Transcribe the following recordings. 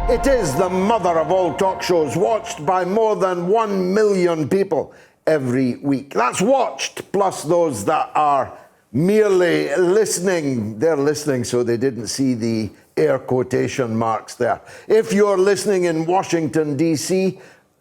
It is the mother of all talk shows, watched by more than 1 million people every week. That's watched, plus those that are merely listening. They're listening, so they didn't see the air quotation marks there. If you're listening in Washington, D.C.,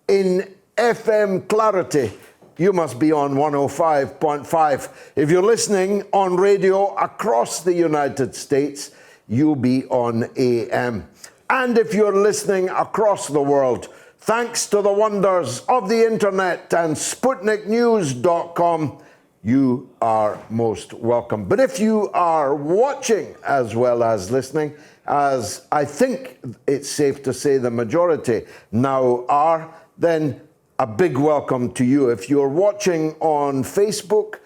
in FM Clarity, you must be on 105.5. If you're listening on radio across the United States, you'll be on AM. And if you're listening across the world, thanks to the wonders of the internet and SputnikNews.com, you are most welcome. But if you are watching as well as listening, as I think it's safe to say the majority now are, then a big welcome to you. If you're watching on Facebook,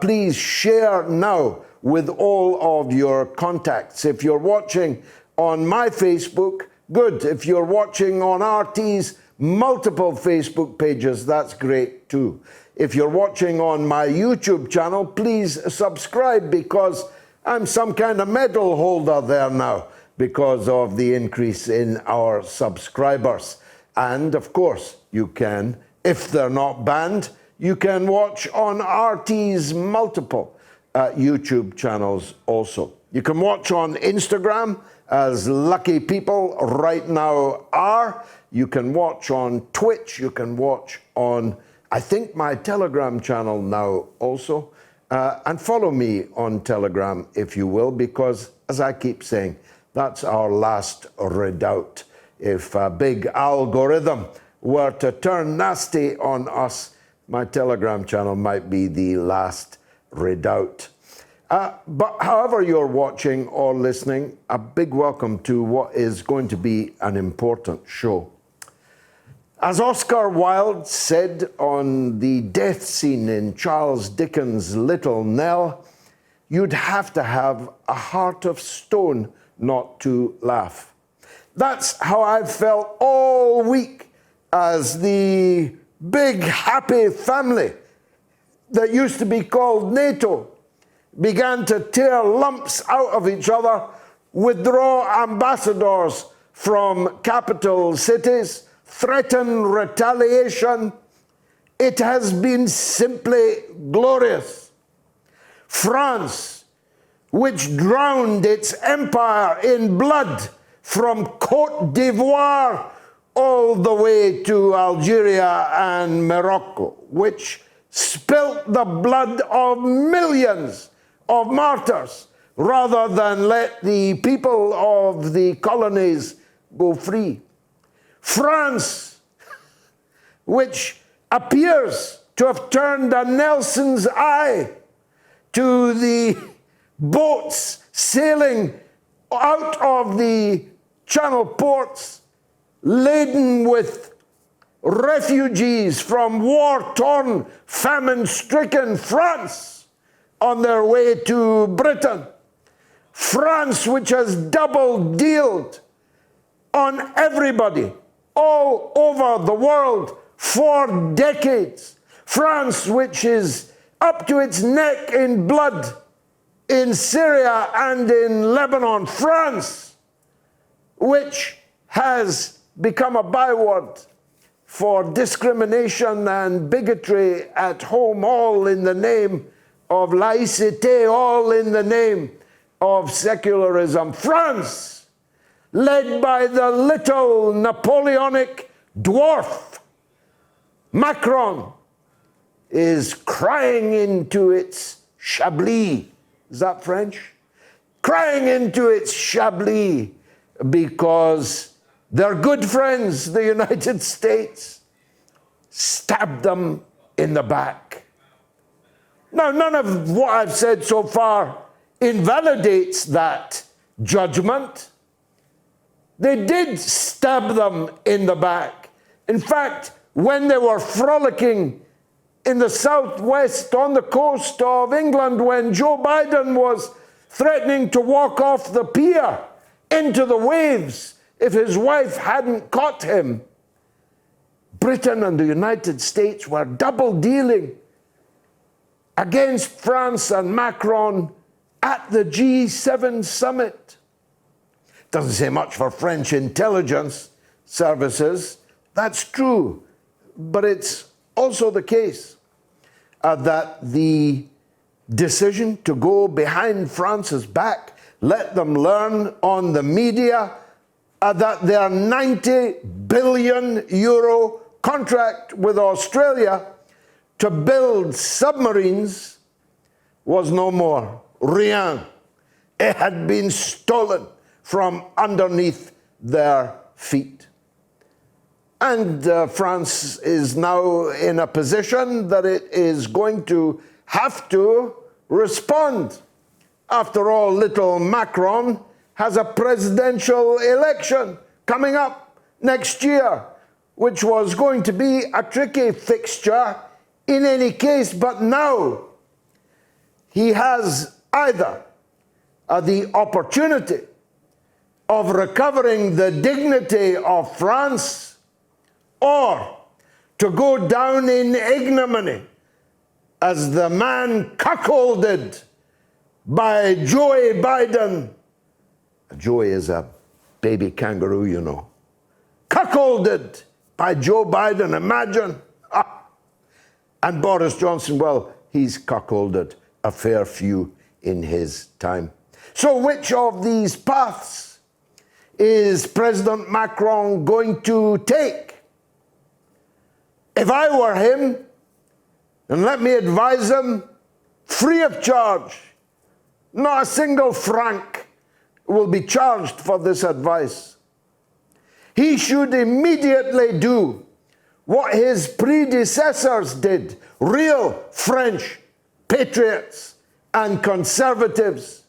please share now with all of your contacts. If you're watching on my Facebook, good. If you're watching on RT's multiple Facebook pages, that's great too. If you're watching on my YouTube channel, please subscribe, because I'm some kind of medal holder there now because of the increase in our subscribers. And of course, you can, if they're not banned, you can watch on RT's multiple YouTube channels also. You can watch on Instagram, as lucky people right now are. You can watch on Twitch. You can watch on, I think, my Telegram channel now also. And follow me on Telegram, if you will, because, as I keep saying, that's our last redoubt. If a big algorithm were to turn nasty on us, my Telegram channel might be the last redoubt. But however you're watching or listening, a big welcome to what is going to be an important show. As Oscar Wilde said on the death scene in Charles Dickens' Little Nell, you'd have to have a heart of stone not to laugh. That's how I've felt all week as the big happy family that used to be called NATO began to tear lumps out of each other, withdraw ambassadors from capital cities, threaten retaliation. It has been simply glorious. France, which drowned its empire in blood from Côte d'Ivoire all the way to Algeria and Morocco, which spilt the blood of millions of martyrs rather than let the people of the colonies go free. France, which appears to have turned a Nelson's eye to the boats sailing out of the Channel ports laden with refugees from war-torn, famine-stricken France on their way to Britain. France, which has double-dealed on everybody all over the world for decades. France, which is up to its neck in blood in Syria and in Lebanon. France, which has become a byword for discrimination and bigotry at home, all in the name of laïcité, all in the name of secularism. France, led by the little Napoleonic dwarf, Macron, is crying into its Chablis. Is that French? Crying into its Chablis because their good friends, the United States, stabbed them in the back. Now, none of what I've said so far invalidates that judgment. They did stab them in the back. In fact, when they were frolicking in the southwest on the coast of England, when Joe Biden was threatening to walk off the pier into the waves if his wife hadn't caught him, Britain and the United States were double dealing against France and Macron at the G7 summit. Doesn't say much for French intelligence services. That's true. But it's also the case that the decision to go behind France's back, let them learn on the media that their 90 billion euro contract with Australia to build submarines was no more. Rien. It had been stolen from underneath their feet. And France is now in a position that it is going to have to respond. After all, little Macron has a presidential election coming up next year, which was going to be a tricky fixture in any case, but now he has either the opportunity of recovering the dignity of France or to go down in ignominy as the man cuckolded by Joe Biden. Joe is a baby kangaroo, you know. Cuckolded by Joe Biden, imagine. And Boris Johnson, well, he's cuckolded a fair few in his time. So which of these paths is President Macron going to take? If I were him, and let me advise him, free of charge, not a single franc will be charged for this advice. He should immediately do what his predecessors did, real French patriots and conservatives.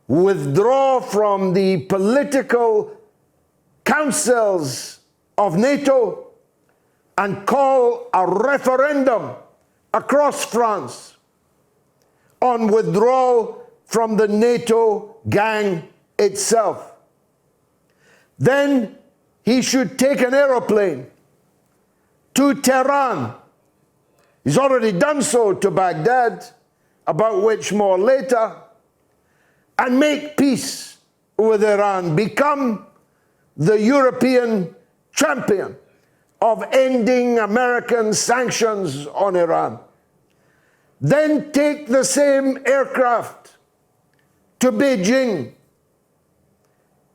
Withdraw from the political councils of NATO and call a referendum across France on withdrawal from the NATO gang itself. Then he should take an aeroplane to Tehran. He's already done so to Baghdad, about which more later, and make peace with Iran. Become the European champion of ending American sanctions on Iran. Then take the same aircraft to Beijing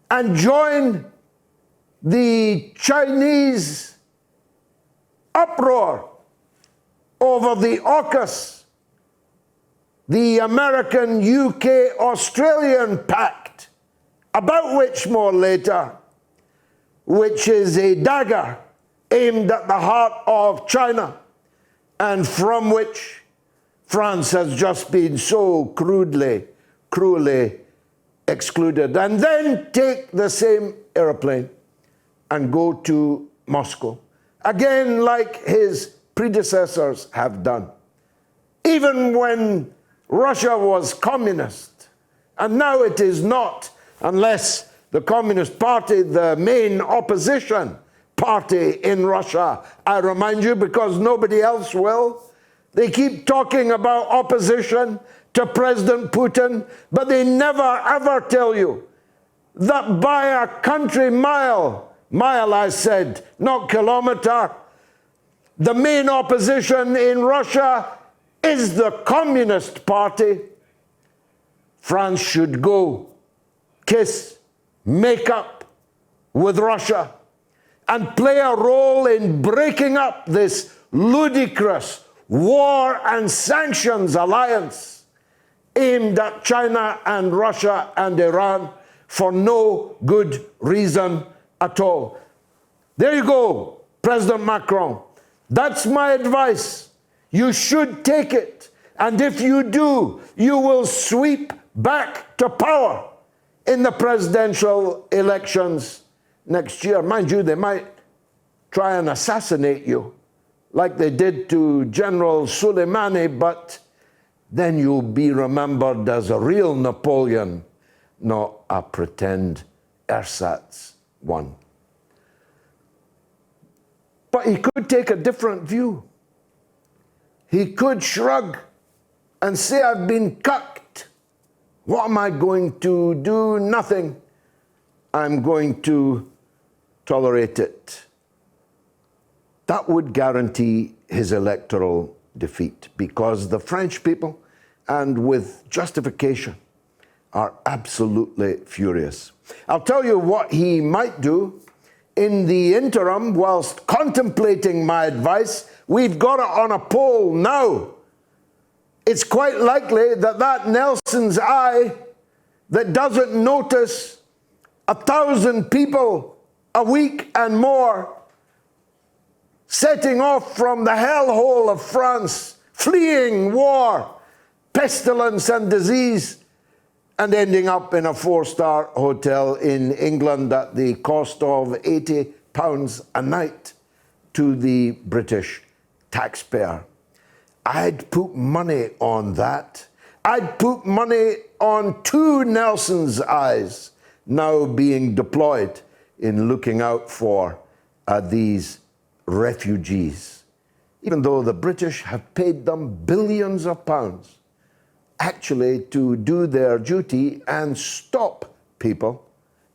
and join the Chinese uproar over the AUKUS, the American-UK-Australian pact, about which more later, which is a dagger aimed at the heart of China, and from which France has just been so cruelly excluded. And then take the same airplane and go to Moscow, again like his predecessors have done. Even when Russia was communist, and now it is not, unless the Communist Party, the main opposition party in Russia, I remind you, because nobody else will. They keep talking about opposition to President Putin, but they never ever tell you that by a country mile I said, not kilometer, the main opposition in Russia is the Communist Party. France should go kiss, make up with Russia, and play a role in breaking up this ludicrous war and sanctions alliance aimed at China and Russia and Iran for no good reason at all. There you go, President Macron. That's my advice. You should take it. And if you do, you will sweep back to power in the presidential elections next year. Mind you, they might try and assassinate you like they did to General Soleimani, but then you'll be remembered as a real Napoleon, not a pretend ersatz one. But he could take a different view. He could shrug and say, I've been cucked. What am I going to do? Nothing. I'm going to tolerate it. That would guarantee his electoral defeat, because the French people, and with justification, are absolutely furious. I'll tell you what he might do. In the interim, whilst contemplating my advice, we've got it on a poll now. It's quite likely that that Nelson's eye that doesn't notice 1,000 people a week and more setting off from the hellhole of France, fleeing war, pestilence and disease, and ending up in a 4-star hotel in England at the cost of £80 a night to the British taxpayer. I'd put money on that. I'd put money on 2 Nelson's eyes now being deployed in looking out for these refugees, even though the British have paid them billions of pounds actually to do their duty and stop people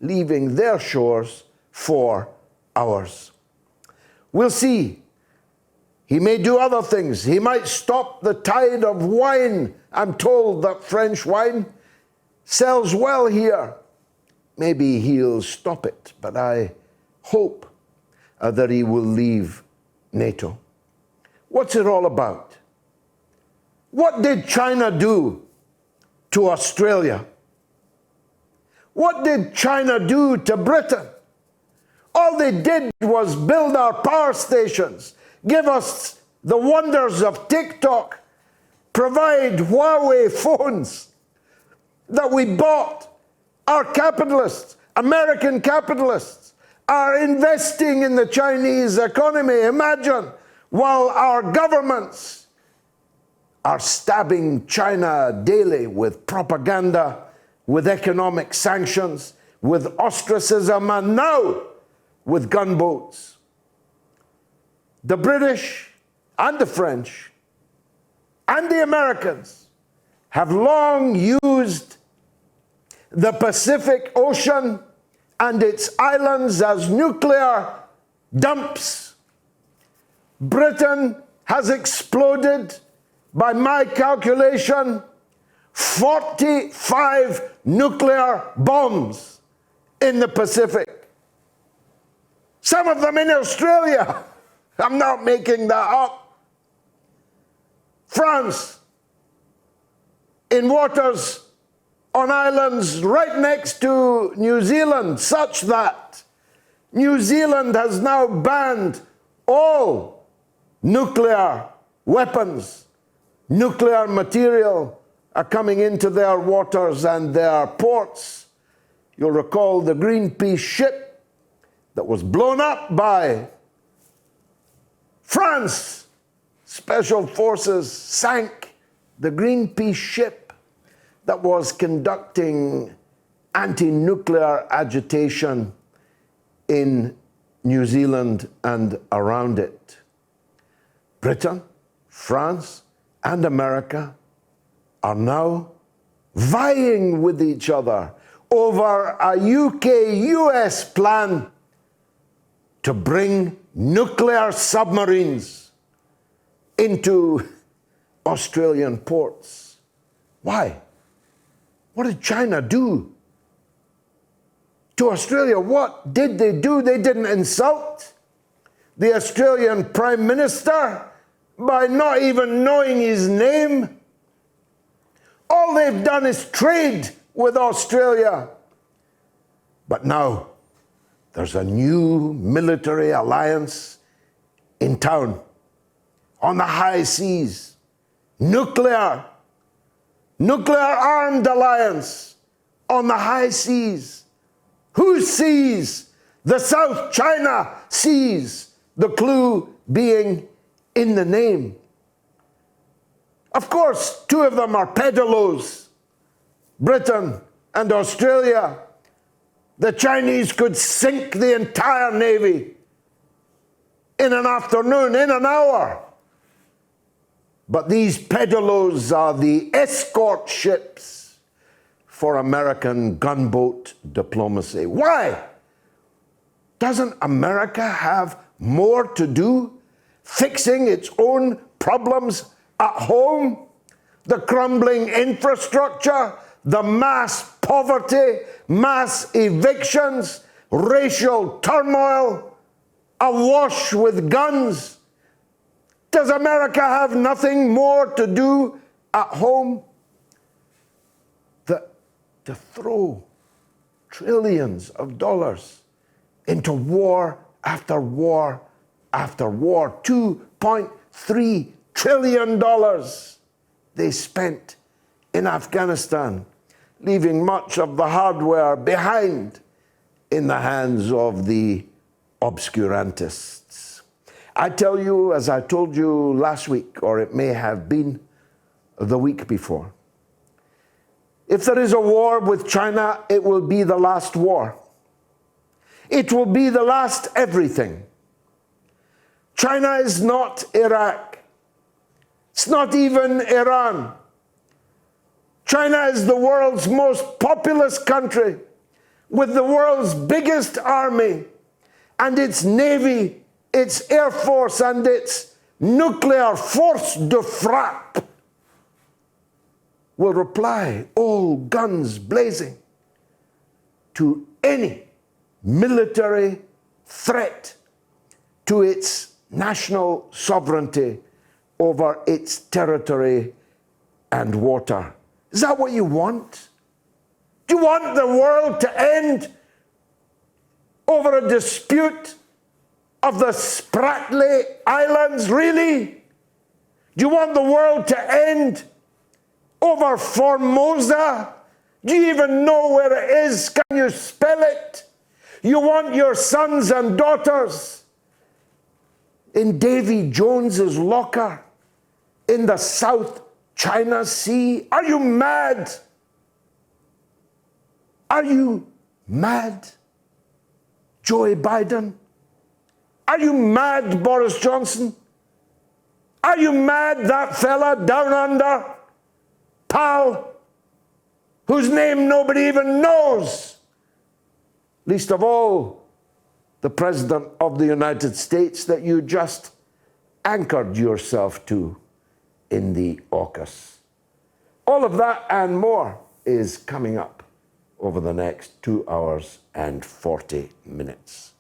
leaving their shores for ours. We'll see. He may do other things. He might stop the tide of wine. I'm told that French wine sells well here. Maybe he'll stop it, but I hope that he will leave NATO. What's it all about? What did China do to Australia? What did China do to Britain? All they did was build our power stations, give us the wonders of TikTok, provide Huawei phones that we bought. Our capitalists, American capitalists, are investing in the Chinese economy. Imagine, while our governments are stabbing China daily with propaganda, with economic sanctions, with ostracism, and now with gunboats. The British and the French and the Americans have long used the Pacific Ocean and its islands as nuclear dumps. Britain has exploded, by my calculation, 45 nuclear bombs in the Pacific. Some of them in Australia. I'm not making that up. France, in waters on islands right next to New Zealand, such that New Zealand has now banned all nuclear weapons, nuclear material are coming into their waters and their ports. You'll recall the Greenpeace ship that was blown up by France. Special forces sank the Greenpeace ship that was conducting anti-nuclear agitation in New Zealand and around it. Britain, France, and America are now vying with each other over a UK-US plan to bring nuclear submarines into Australian ports. Why? What did China do to Australia? What did they do? They didn't insult the Australian Prime Minister by not even knowing his name. All they've done is trade with Australia. But now there's a new military alliance in town, on the high seas. Nuclear armed alliance on the high seas. Who sees? The South China Seas. The clue being in the name. Of course, 2 of them are pedalos, Britain and Australia. The Chinese could sink the entire Navy in an afternoon, in an hour. But these pedalos are the escort ships for American gunboat diplomacy. Why? Doesn't America have more to do fixing its own problems at home? The crumbling infrastructure, the mass poverty, mass evictions, racial turmoil, awash with guns. Does America have nothing more to do at home? To throw trillions of dollars into war after war after war. $2.3 trillion they spent in Afghanistan, leaving much of the hardware behind in the hands of the obscurantists. I tell you, as I told you last week, or it may have been the week before, if there is a war with China, it will be the last war. It will be the last everything. China is not Iraq. It's not even Iran. China is the world's most populous country with the world's biggest army, and its navy, its air force, and its nuclear force de frappe will reply, all guns blazing, to any military threat to its national sovereignty over its territory and water. Is that what you want? Do you want the world to end over a dispute of the Spratly Islands, really? Do you want the world to end over Formosa? Do you even know where it is? Can you spell it? You want your sons and daughters in Davy Jones's locker in the South China Sea? Are you mad? Are you mad, Joe Biden? Are you mad, Boris Johnson? Are you mad, that fella down under, Powell, whose name nobody even knows? Least of all, the President of the United States that you just anchored yourself to in the AUKUS. All of that and more is coming up over the next 2 hours and 40 minutes.